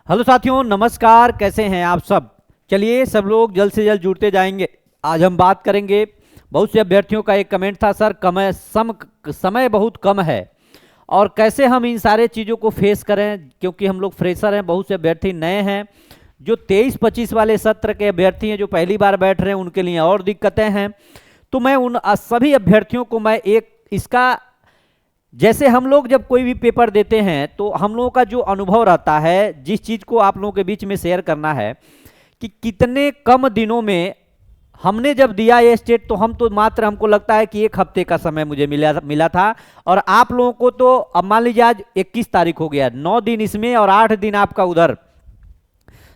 Hello साथियों, नमस्कार। कैसे हैं आप सब। चलिए सब लोग जल्द से जल्द जुड़ते जाएंगे। आज हम बात करेंगे, बहुत से अभ्यर्थियों का एक कमेंट था, सर समय बहुत कम है और कैसे हम इन सारे चीज़ों को फेस करें, क्योंकि हम लोग फ्रेशर हैं, बहुत से अभ्यर्थी नए हैं। जो 23-25 वाले सत्र के अभ्यर्थी हैं, जो पहली बार बैठ रहे हैं, उनके लिए और दिक्कतें हैं। तो मैं उन सभी अभ्यर्थियों को मैं एक इसका, जैसे हम लोग जब कोई भी पेपर देते हैं तो हम लोगों का जो अनुभव रहता है, जिस चीज़ को आप लोगों के बीच में शेयर करना है कि कितने कम दिनों में हमने जब दिया ये स्टेट, तो हम तो मात्र, हमको लगता है कि 1 हफ्ते का समय मुझे मिला था। और आप लोगों को तो अब मान लीजिए आज 21 तारीख हो गया, 9 दिन इसमें और 8 दिन आपका उधर,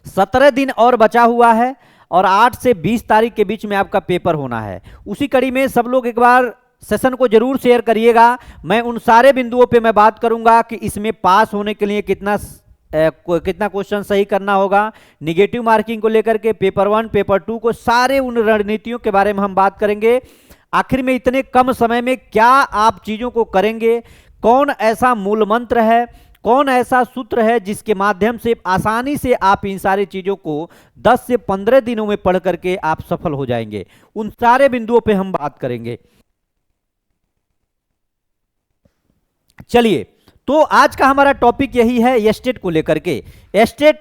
17 दिन और बचा हुआ है और 8 से 20 तारीख के बीच में आपका पेपर होना है। उसी कड़ी में सब लोग एक बार सेशन को जरूर शेयर करिएगा। मैं उन सारे बिंदुओं पे मैं बात करूंगा कि इसमें पास होने के लिए कितना क्वेश्चन सही करना होगा, निगेटिव मार्किंग को लेकर के, पेपर 1 पेपर 2 को, सारे उन रणनीतियों के बारे में हम बात करेंगे। आखिर में इतने कम समय में क्या आप चीजों को करेंगे, कौन ऐसा मूल मंत्र है, कौन ऐसा सूत्र है जिसके माध्यम से आसानी से आप इन सारी चीजों को 10 से 15 दिनों में पढ़ करके आप सफल हो जाएंगे। उन सारे बिंदुओं पे हम बात करेंगे। चलिए, तो आज का हमारा टॉपिक यही है एस्टेट को लेकर के। एस्टेट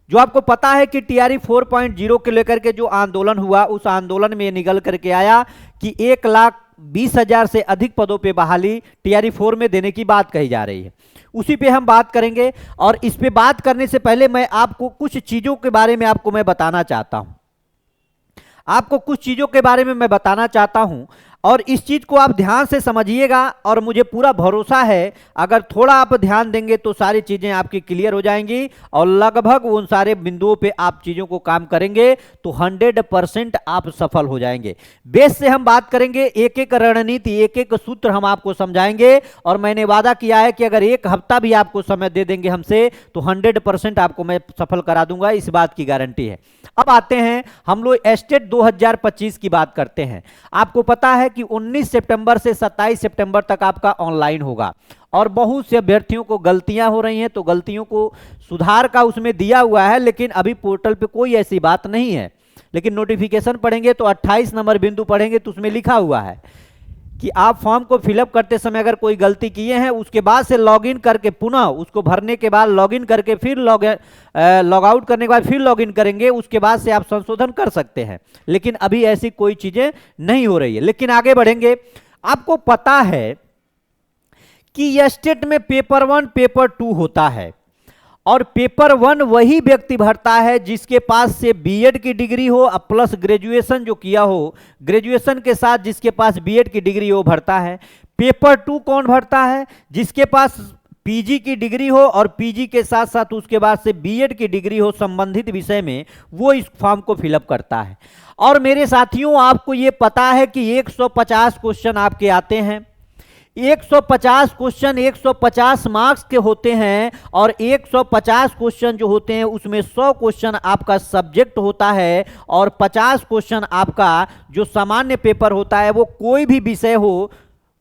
जो आपको पता है कि टीआरई 4.0 के लेकर के जो आंदोलन हुआ, उस आंदोलन में निकल करके आया कि 1,20,000 से अधिक पदों पे बहाली टीआरई 4 में देने की बात कही जा रही है। उसी पे हम बात करेंगे। और इस पे बात करने से पहले मैं आपको कुछ चीजों के बारे में मैं बताना चाहता हूं। आपको कुछ चीजों के बारे में मैं बताना चाहता हूं और इस चीज को आप ध्यान से समझिएगा। और मुझे पूरा भरोसा है, अगर थोड़ा आप ध्यान देंगे तो सारी चीजें आपकी क्लियर हो जाएंगी और लगभग उन सारे बिंदुओं पे आप चीजों को काम करेंगे तो 100% आप सफल हो जाएंगे। बेस से हम बात करेंगे, एक एक रणनीति, एक एक सूत्र हम आपको समझाएंगे। और मैंने वादा किया है कि अगर 1 हफ्ता भी आपको समय दे देंगे हमसे तो 100% आपको मैं सफल करा दूंगा, इस बात की गारंटी है। अब आते हैं, हम लोग एस्टेट 2025 की बात करते हैं। आपको पता है कि 19 सितंबर से 27 सितंबर तक आपका ऑनलाइन होगा और बहुत से अभ्यर्थियों को गलतियां हो रही हैं, तो गलतियों को सुधार का उसमें दिया हुआ है, लेकिन अभी पोर्टल पे कोई ऐसी बात नहीं है। लेकिन नोटिफिकेशन पढ़ेंगे तो 28 नंबर बिंदु पढ़ेंगे तो उसमें लिखा हुआ है कि आप फॉर्म को फिलअप करते समय अगर कोई गलती किए हैं, उसके बाद से लॉगिन करके पुनः उसको भरने के बाद लॉगिन करके फिर लॉग आउट करने के बाद फिर लॉगिन करेंगे, उसके बाद से आप संशोधन कर सकते हैं। लेकिन अभी ऐसी कोई चीजें नहीं हो रही है। लेकिन आगे बढ़ेंगे। आपको पता है कि एस्टेट में पेपर 1 पेपर 2 होता है और पेपर 1 वही व्यक्ति भरता है जिसके पास से बीएड की डिग्री हो प्लस ग्रेजुएशन जो किया हो, ग्रेजुएशन के साथ जिसके पास बीएड की डिग्री हो भरता है। पेपर 2 कौन भरता है? जिसके पास पीजी की डिग्री हो और पीजी के साथ साथ उसके बाद से बीएड की डिग्री हो संबंधित विषय में, वो इस फॉर्म को फिलअप करता है। और मेरे साथियों, आपको ये पता है कि 150 क्वेश्चन आपके आते हैं। 150 क्वेश्चन 150 मार्क्स के होते हैं और 150 क्वेश्चन जो होते हैं उसमें 100 क्वेश्चन आपका सब्जेक्ट होता है और 50 क्वेश्चन आपका जो सामान्य पेपर होता है, वो कोई भी विषय हो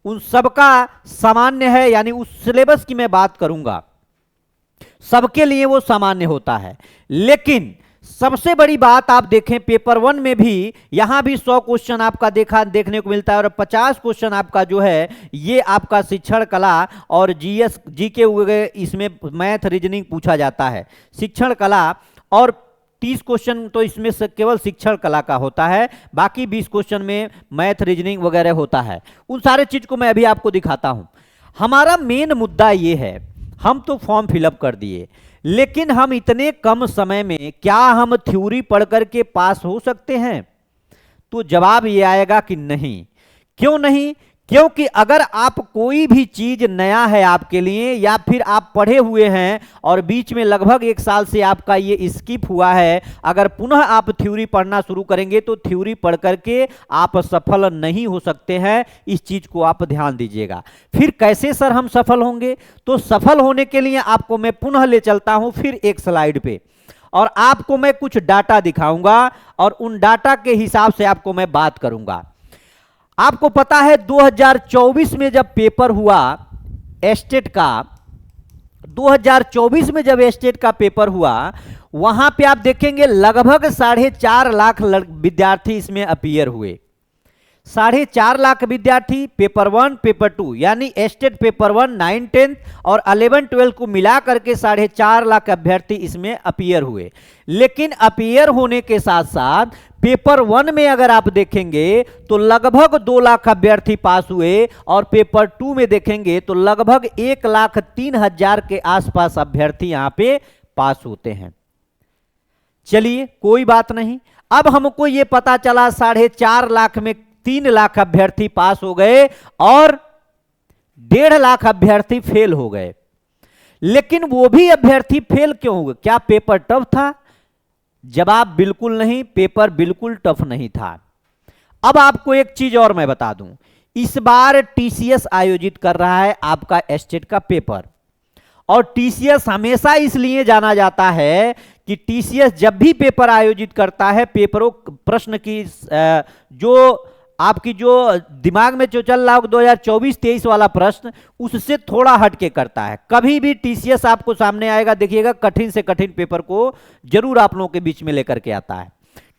उन सबका सामान्य है। यानी उस सिलेबस की मैं बात करूंगा, सबके लिए वो सामान्य होता है। लेकिन सबसे बड़ी बात आप देखें, पेपर 1 में भी यहां भी 100 क्वेश्चन आपका देखने को मिलता है और 50 क्वेश्चन आपका जो है ये आपका शिक्षण कला और जीएस जीके वगैरह, इसमें मैथ रीजनिंग पूछा जाता है। शिक्षण कला और 30 क्वेश्चन तो इसमें से केवल शिक्षण कला का होता है, बाकी 20 क्वेश्चन में मैथ रीजनिंग वगैरह होता है। उन सारे चीज को मैं अभी आपको दिखाता हूं। हमारा मेन मुद्दा ये है, हम तो फॉर्म फिलअप कर दिए, लेकिन हम इतने कम समय में क्या हम थ्योरी पढ़ करके पास हो सकते हैं? तो जवाब ये आएगा कि नहीं। क्यों नहीं? क्योंकि अगर आप कोई भी चीज नया है आपके लिए, या फिर आप पढ़े हुए हैं और बीच में लगभग 1 साल से आपका ये स्किप हुआ है, अगर पुनः आप थ्योरी पढ़ना शुरू करेंगे तो थ्योरी पढ़ करके आप सफल नहीं हो सकते हैं। इस चीज को आप ध्यान दीजिएगा। फिर कैसे सर हम सफल होंगे? तो सफल होने के लिए आपको मैं पुनः ले चलता हूं फिर एक स्लाइड पे और आपको मैं कुछ डाटा दिखाऊंगा और उन डाटा के हिसाब से आपको मैं बात करूंगा। आपको पता है 2024 में जब पेपर हुआ एस्टेट का, 2024 में जब स्टेट का पेपर हुआ, वहां पे आप देखेंगे लगभग 4.5 लाख विद्यार्थी इसमें अपीयर हुए। 4.5 लाख विद्यार्थी पेपर 1 पेपर 2 यानी स्टेट पेपर 1 9 10 और 11 12 को मिला करके 4.5 लाख अभ्यर्थी इसमें अपीयर हुए। लेकिन अपीयर होने के साथ साथ पेपर 1 में अगर आप देखेंगे तो लगभग 2 लाख अभ्यर्थी पास हुए और पेपर 2 में देखेंगे तो लगभग 1,03,000 के आसपास अभ्यर्थी यहां पे पास होते हैं। चलिए कोई बात नहीं, अब हमको ये पता चला 4.5 लाख में 3 लाख अभ्यर्थी पास हो गए और 1.5 लाख अभ्यर्थी फेल हो गए। लेकिन वो भी अभ्यर्थी फेल क्यों हुए? क्या पेपर टफ था? जवाब बिल्कुल नहीं, पेपर बिल्कुल टफ नहीं था। अब आपको एक चीज और मैं बता दूं, इस बार टीसीएस आयोजित कर रहा है आपका स्टेट का पेपर, और टीसीएस हमेशा इसलिए जाना जाता है कि टीसीएस जब भी पेपर आयोजित करता है, पेपरों प्रश्न की जो आपकी जो दिमाग में जो चल रहा हो 2024-23 वाला प्रश्न, उससे थोड़ा हटके करता है। कभी भी टीसीएस आपको सामने आएगा, देखिएगा कठिन से कठिन पेपर को जरूर आप लोगों के बीच में लेकर के आता है।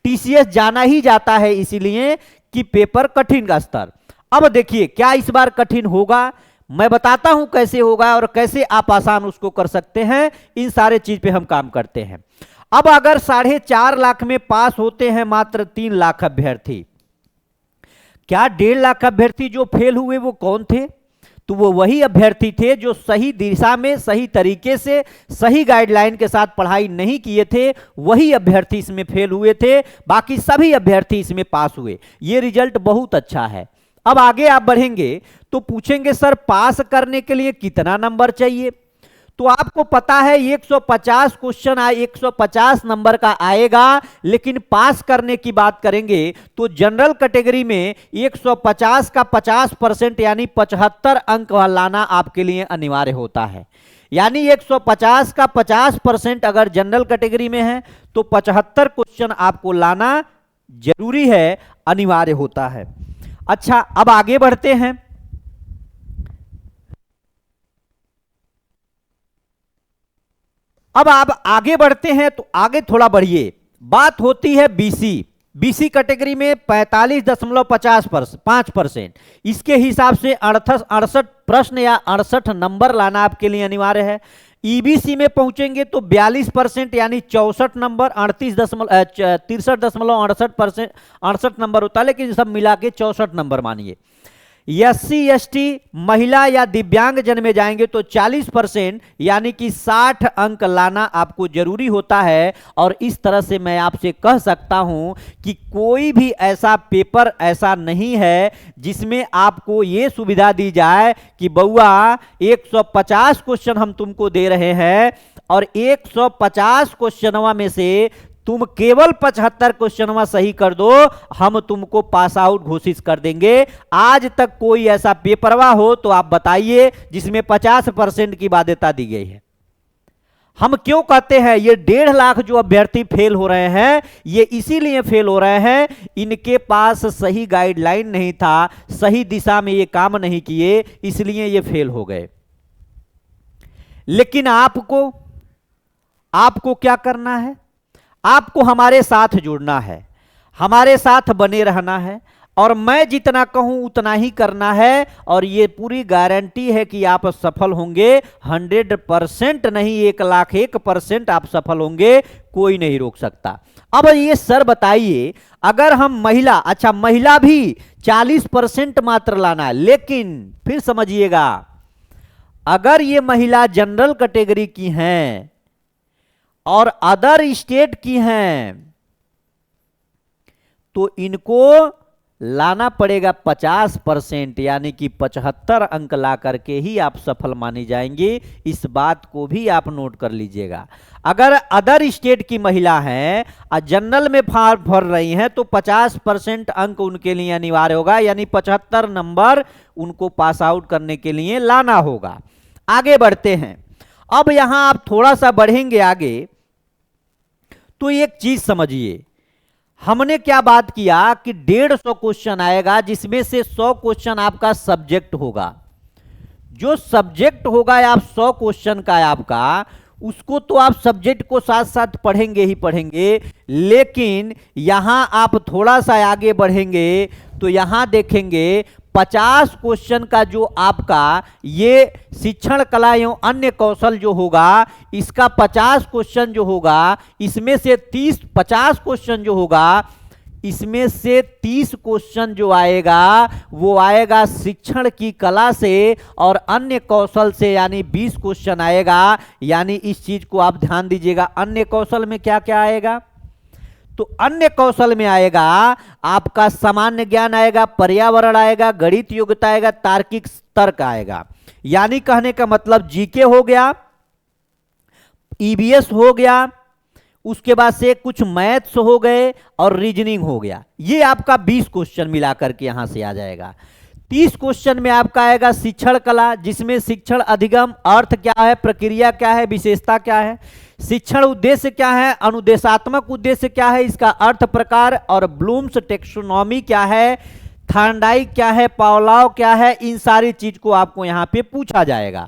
टीसीएस जाना ही जाता है इसीलिए कि पेपर कठिन का स्तर। अब देखिए क्या इस बार कठिन होगा, मैं बताता हूं कैसे होगा और कैसे आप आसान उसको कर सकते हैं। इन सारे चीज पे हम काम करते हैं। अब अगर 4.5 लाख में पास होते हैं मात्र 3 लाख अभ्यर्थी, क्या 1.5 लाख अभ्यर्थी जो फेल हुए वो कौन थे? तो वो वही अभ्यर्थी थे जो सही दिशा में, सही तरीके से, सही गाइडलाइन के साथ पढ़ाई नहीं किए थे, वही अभ्यर्थी इसमें फेल हुए थे। बाकी सभी अभ्यर्थी इसमें पास हुए। ये रिजल्ट बहुत अच्छा है। अब आगे आप बढ़ेंगे तो पूछेंगे सर पास करने के लिए कितना नंबर चाहिए? तो आपको पता है 150 क्वेश्चन 150 नंबर का आएगा, लेकिन पास करने की बात करेंगे तो जनरल कैटेगरी में 150 का 50% यानी 75 अंक लाना आपके लिए अनिवार्य होता है। यानी 150 का 50% अगर जनरल कैटेगरी में है तो 75 क्वेश्चन आपको लाना जरूरी है, अनिवार्य होता है। अच्छा, अब आगे बढ़ते हैं। अब आप आगे बढ़ते हैं तो आगे थोड़ा बढ़िए, बात होती है बीसी कैटेगरी में 45.5%। इसके हिसाब से 68 प्रश्न या 68 नंबर लाना आपके लिए अनिवार्य है। ईबीसी में पहुंचेंगे तो 42% यानी 64 नंबर, 63.68 नंबर होता है, लेकिन सब मिला के 64 नंबर मानिए। एससी एसटी महिला या दिव्यांग जन में जाएंगे तो 40% यानी कि 60 अंक लाना आपको जरूरी होता है। और इस तरह से मैं आपसे कह सकता हूं कि कोई भी ऐसा पेपर ऐसा नहीं है जिसमें आपको यह सुविधा दी जाए कि बउआ 150 क्वेश्चन हम तुमको दे रहे हैं और 150 क्वेश्चनवा में से तुम केवल 75 क्वेश्चनवा सही कर दो, हम तुमको पास आउट घोषित कर देंगे। आज तक कोई ऐसा पेपरवा हो तो आप बताइए जिसमें 50% की बाध्यता दी गई है। हम क्यों कहते हैं ये 1.5 लाख जो अभ्यर्थी फेल हो रहे हैं, ये इसीलिए फेल हो रहे हैं, इनके पास सही गाइडलाइन नहीं था, सही दिशा में ये काम नहीं किए, इसलिए ये फेल हो गए। लेकिन आपको क्या करना है? आपको हमारे साथ जुड़ना है, हमारे साथ बने रहना है, और मैं जितना कहूं उतना ही करना है। और ये पूरी गारंटी है कि आप सफल होंगे। 100% नहीं, 1,01% आप सफल होंगे, कोई नहीं रोक सकता। अब ये सर बताइए, अगर हम महिला, अच्छा महिला भी 40% मात्र लाना है, लेकिन फिर समझिएगा अगर ये महिला जनरल कैटेगरी की हैं और अदर स्टेट की हैं तो इनको लाना पड़ेगा 50% यानी कि 75 अंक ला करके ही आप सफल मानी जाएंगी। इस बात को भी आप नोट कर लीजिएगा। अगर अदर स्टेट की महिला हैं और जनरल में फॉर्म भर रही हैं तो 50% अंक उनके लिए अनिवार्य होगा, यानी 75 नंबर उनको पास आउट करने के लिए लाना होगा। आगे बढ़ते हैं। अब यहां आप थोड़ा सा बढ़ेंगे आगे तो एक चीज समझिए, हमने क्या बात किया कि 150 क्वेश्चन आएगा जिसमें से 100 क्वेश्चन आपका सब्जेक्ट होगा। जो सब्जेक्ट होगा आप 100 क्वेश्चन का है आपका, उसको तो आप सब्जेक्ट को साथ साथ पढ़ेंगे ही पढ़ेंगे, लेकिन यहां आप थोड़ा सा आगे बढ़ेंगे तो यहां देखेंगे 50 क्वेश्चन का जो आपका ये शिक्षण कला एवं अन्य कौशल जो होगा, इसका 50 क्वेश्चन जो होगा, इसमें से 50 क्वेश्चन जो होगा, इसमें से 30 क्वेश्चन जो आएगा वो आएगा शिक्षण की कला से और अन्य कौशल से, यानी 20 क्वेश्चन आएगा। यानी इस चीज को आप ध्यान दीजिएगा। अन्य कौशल में क्या क्या आएगा? तो अन्य कौशल में आएगा आपका सामान्य ज्ञान आएगा, पर्यावरण आएगा, गणित योग्यता आएगा, तार्किक तर्क आएगा। यानी कहने का मतलब जीके हो गया, ईवीएस हो गया, उसके बाद से कुछ मैथ्स हो गए और रीजनिंग हो गया। ये आपका 20 क्वेश्चन मिलाकर के यहां से आ जाएगा। 30 क्वेश्चन में आपका आएगा शिक्षण कला, जिसमें शिक्षण अधिगम, अर्थ क्या है, प्रक्रिया क्या है, विशेषता क्या है, शिक्षण उद्देश्य क्या है, अनुदेशात्मक उद्देश्य क्या है, इसका अर्थ प्रकार और ब्लूम्स टेक्सोनॉमी क्या है, थॉर्नडाइक क्या है, पावलोव क्या है, इन सारी चीज को आपको यहां पे पूछा जाएगा।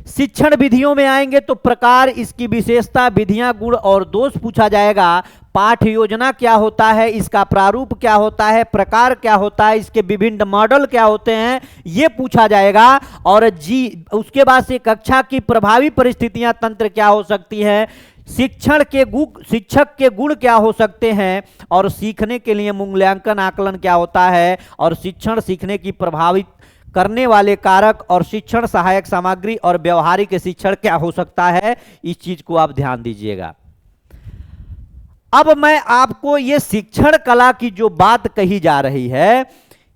शिक्षण विधियों में आएंगे तो प्रकार, इसकी विशेषता, विधियां, गुण और दोष पूछा जाएगा। पाठ योजना क्या होता है, इसका प्रारूप क्या होता है, प्रकार क्या होता है, इसके विभिन्न मॉडल क्या होते हैं, यह पूछा जाएगा। और उसके बाद से कक्षा की प्रभावी परिस्थितियां, तंत्र क्या हो सकती है, शिक्षक के गुण क्या हो सकते हैं, और सीखने के लिए मूल्यांकन आकलन क्या होता है, और शिक्षण सीखने की प्रभावित करने वाले कारक और शिक्षण सहायक सामग्री और व्यवहारिक शिक्षण क्या हो सकता है। इस चीज को आप ध्यान दीजिएगा। अब मैं आपको ये शिक्षण कला की जो बात कही जा रही है,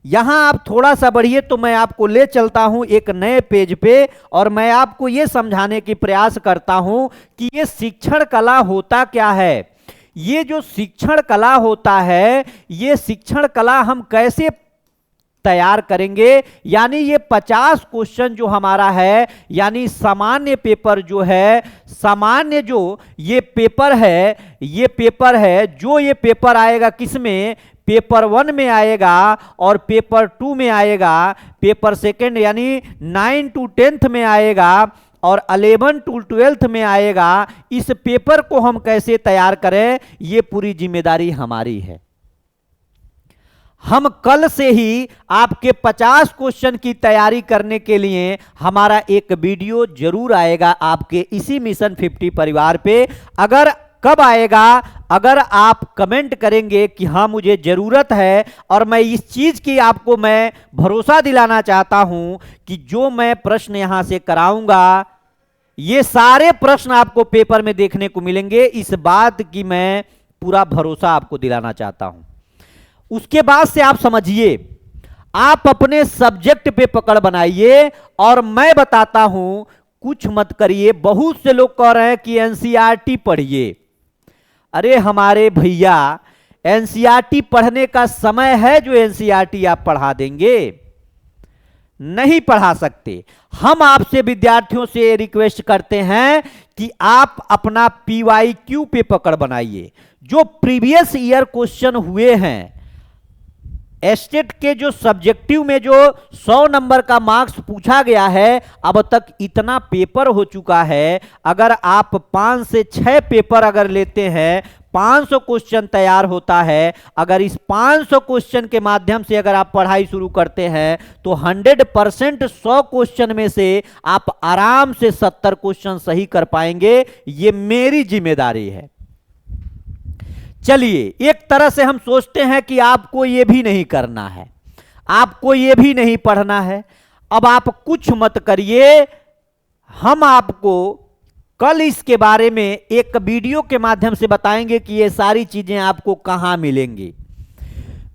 यहां आप थोड़ा सा बढ़िए तो मैं आपको ले चलता हूं एक नए पेज पे, और मैं आपको ये समझाने की प्रयास करता हूं कि ये शिक्षण कला होता क्या है। ये जो शिक्षण कला होता है, ये शिक्षण कला हम कैसे तैयार करेंगे। यानी ये 50 क्वेश्चन जो हमारा है, यानी सामान्य पेपर जो है, सामान्य जो ये पेपर है, ये पेपर आएगा किसमें, पेपर 1 में आएगा और पेपर 2 में आएगा, पेपर सेकंड यानी 9 to 10th में आएगा और 11 to 12th में आएगा। इस पेपर को हम कैसे तैयार करें, ये पूरी जिम्मेदारी हमारी है। हम कल से ही आपके 50 क्वेश्चन की तैयारी करने के लिए हमारा एक वीडियो जरूर आएगा आपके इसी मिशन 50 परिवार पे। अगर कब आएगा, अगर आप कमेंट करेंगे कि हाँ मुझे जरूरत है, और मैं इस चीज की आपको मैं भरोसा दिलाना चाहता हूं कि जो मैं प्रश्न यहां से कराऊंगा, ये सारे प्रश्न आपको पेपर में देखने को मिलेंगे। इस बात की मैं पूरा भरोसा आपको दिलाना चाहता हूं। उसके बाद से आप समझिए, आप अपने सब्जेक्ट पे पकड़ बनाइए, और मैं बताता हूं कुछ मत करिए। बहुत से लोग कह रहे हैं कि एनसीईआरटी पढ़िए। अरे हमारे भैया, एनसीईआरटी पढ़ने का समय है जो एनसीईआरटी आप पढ़ा देंगे? नहीं पढ़ा सकते। हम आपसे विद्यार्थियों से रिक्वेस्ट करते हैं कि आप अपना पीवाईक्यू पे पकड़ बनाइए। जो प्रीवियस ईयर क्वेश्चन हुए हैं, एस्टेट के जो सब्जेक्टिव में जो 100 नंबर का मार्क्स पूछा गया है, अब तक इतना पेपर हो चुका है। अगर आप 5 से 6 पेपर अगर लेते हैं, 500 क्वेश्चन तैयार होता है। अगर इस 500 क्वेश्चन के माध्यम से अगर आप पढ़ाई शुरू करते हैं तो 100% 100 क्वेश्चन में से आप आराम से 70 क्वेश्चन सही कर पाएंगे। ये मेरी जिम्मेदारी है। चलिए, एक तरह से हम सोचते हैं कि आपको ये भी नहीं करना है, आपको ये भी नहीं पढ़ना है। अब आप कुछ मत करिए, हम आपको कल इसके बारे में एक वीडियो के माध्यम से बताएंगे कि ये सारी चीजें आपको कहां मिलेंगी।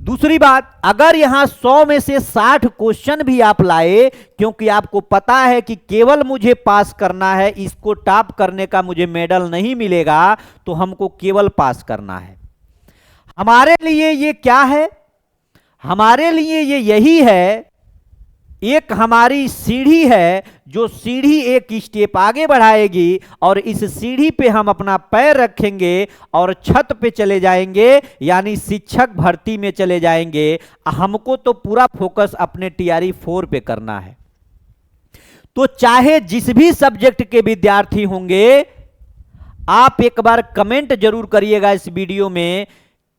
दूसरी बात, अगर यहां 100 में से 60 क्वेश्चन भी आप लाए, क्योंकि आपको पता है कि केवल मुझे पास करना है, इसको टॉप करने का मुझे मेडल नहीं मिलेगा, तो हमको केवल पास करना है। हमारे लिए ये क्या है? हमारे लिए ये यही है, एक हमारी सीढ़ी है, जो सीढ़ी एक स्टेप आगे बढ़ाएगी, और इस सीढ़ी पे हम अपना पैर रखेंगे और छत पे चले जाएंगे, यानी शिक्षक भर्ती में चले जाएंगे। हमको तो पूरा फोकस अपने टीआरई 4 पे करना है। तो चाहे जिस भी सब्जेक्ट के विद्यार्थी होंगे, आप एक बार कमेंट जरूर करिएगा इस वीडियो में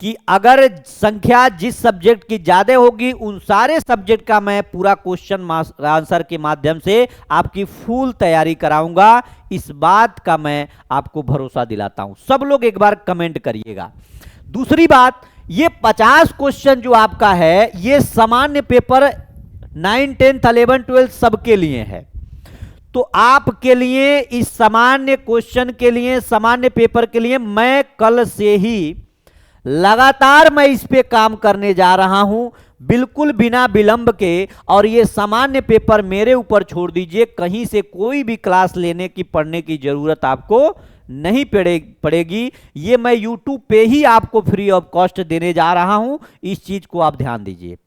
कि अगर संख्या जिस सब्जेक्ट की ज्यादा होगी उन सारे सब्जेक्ट का मैं पूरा क्वेश्चन आंसर के माध्यम से आपकी फुल तैयारी कराऊंगा। इस बात का मैं आपको भरोसा दिलाता हूं। सब लोग एक बार कमेंट करिएगा। दूसरी बात, ये 50 क्वेश्चन जो आपका है ये सामान्य पेपर 9, 10, 11, 12 सबके लिए है। तो आपके लिए इस सामान्य क्वेश्चन के लिए, सामान्य पेपर के लिए मैं कल से ही लगातार मैं इस पे काम करने जा रहा हूं, बिल्कुल बिना विलंब के। और ये सामान्य पेपर मेरे ऊपर छोड़ दीजिए, कहीं से कोई भी क्लास लेने की, पढ़ने की जरूरत आपको नहीं पड़ेगी। ये मैं YouTube पे ही आपको फ्री ऑफ कॉस्ट देने जा रहा हूं, इस चीज को आप ध्यान दीजिए।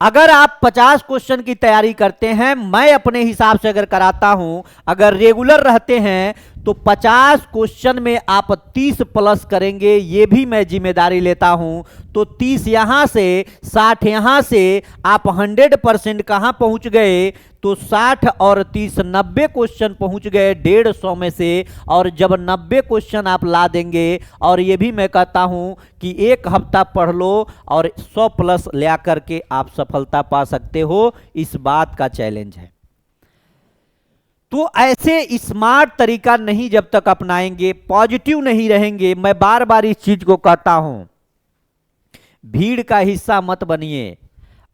अगर आप 50 क्वेश्चन की तैयारी करते हैं, मैं अपने हिसाब से अगर कराता हूं, अगर रेगुलर रहते हैं तो 50 क्वेश्चन में आप 30 प्लस करेंगे, ये भी मैं जिम्मेदारी लेता हूं। तो 30 यहां से, 60 यहां से, आप 100% कहां पहुंच गए? तो 60 और 30 90 क्वेश्चन पहुंच गए 150 में से। और जब 90 क्वेश्चन आप ला देंगे, और ये भी मैं कहता हूं कि एक हफ्ता पढ़ लो और 100 प्लस ले आकर के आप सफलता पा सकते हो, इस बात का चैलेंज है। तो ऐसे स्मार्ट तरीका नहीं जब तक अपनाएंगे, पॉजिटिव नहीं रहेंगे, मैं बार बार इस चीज को कहता हूं, भीड़ का हिस्सा मत बनिए।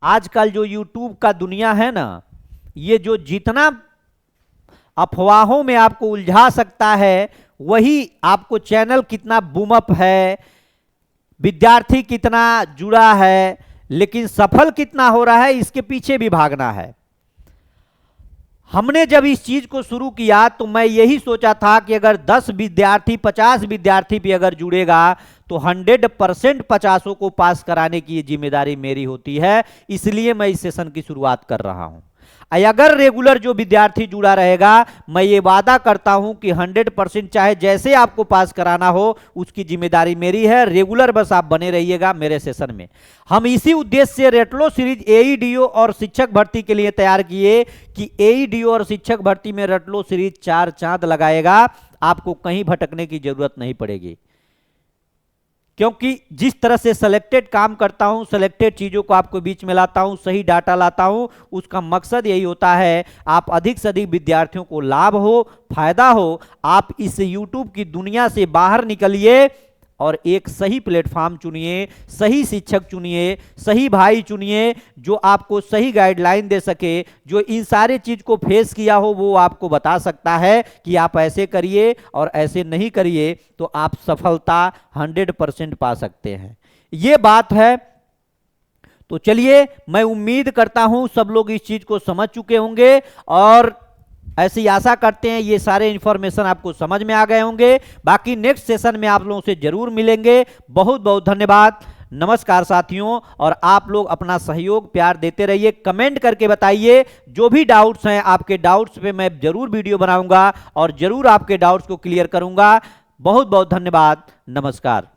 आजकल जो YouTube का दुनिया है ना, ये जो जितना अफवाहों में आपको उलझा सकता है, वही आपको चैनल कितना बूमअप है, विद्यार्थी कितना जुड़ा है, लेकिन सफल कितना हो रहा है, इसके पीछे भी भागना है। हमने जब इस चीज को शुरू किया तो मैं यही सोचा था कि अगर 10 विद्यार्थी, 50 विद्यार्थी भी अगर जुड़ेगा तो 100% 50 को पास कराने की जिम्मेदारी मेरी होती है। इसलिए मैं इस सेशन की शुरुआत कर रहा हूं। अगर रेगुलर जो विद्यार्थी जुड़ा रहेगा, मैं ये वादा करता हूं कि 100% चाहे जैसे आपको पास कराना हो, उसकी जिम्मेदारी मेरी है। रेगुलर बस आप बने रहिएगा मेरे सेशन में। हम इसी उद्देश्य से रेटलो सीरीज AEDO और शिक्षक भर्ती के लिए तैयार किए कि AEDO और शिक्षक भर्ती में रेटलो सीरीज 4 चांद लगाएगा। आपको कहीं भटकने की जरूरत नहीं पड़ेगी, क्योंकि जिस तरह से सिलेक्टेड काम करता हूं, सिलेक्टेड चीजों को आपको बीच में लाता हूं, सही डाटा लाता हूं, उसका मकसद यही होता है आप अधिक से अधिक विद्यार्थियों को लाभ हो, फायदा हो। आप इस YouTube की दुनिया से बाहर निकलिए और एक सही प्लेटफॉर्म चुनिए, सही शिक्षक चुनिए, सही भाई चुनिए, जो आपको सही गाइडलाइन दे सके, जो इन सारे चीज को फेस किया हो, वो आपको बता सकता है कि आप ऐसे करिए और ऐसे नहीं करिए तो आप सफलता 100% पा सकते हैं। ये बात है। तो चलिए, मैं उम्मीद करता हूं सब लोग इस चीज को समझ चुके होंगे और ऐसी आशा करते हैं ये सारे इंफॉर्मेशन आपको समझ में आ गए होंगे। बाकी नेक्स्ट सेशन में आप लोगों से जरूर मिलेंगे। बहुत बहुत धन्यवाद। नमस्कार साथियों, और आप लोग अपना सहयोग प्यार देते रहिए, कमेंट करके बताइए। जो भी डाउट्स हैं, आपके डाउट्स पे मैं जरूर वीडियो बनाऊंगा और जरूर आपके डाउट्स को क्लियर करूंगा। बहुत बहुत धन्यवाद। नमस्कार।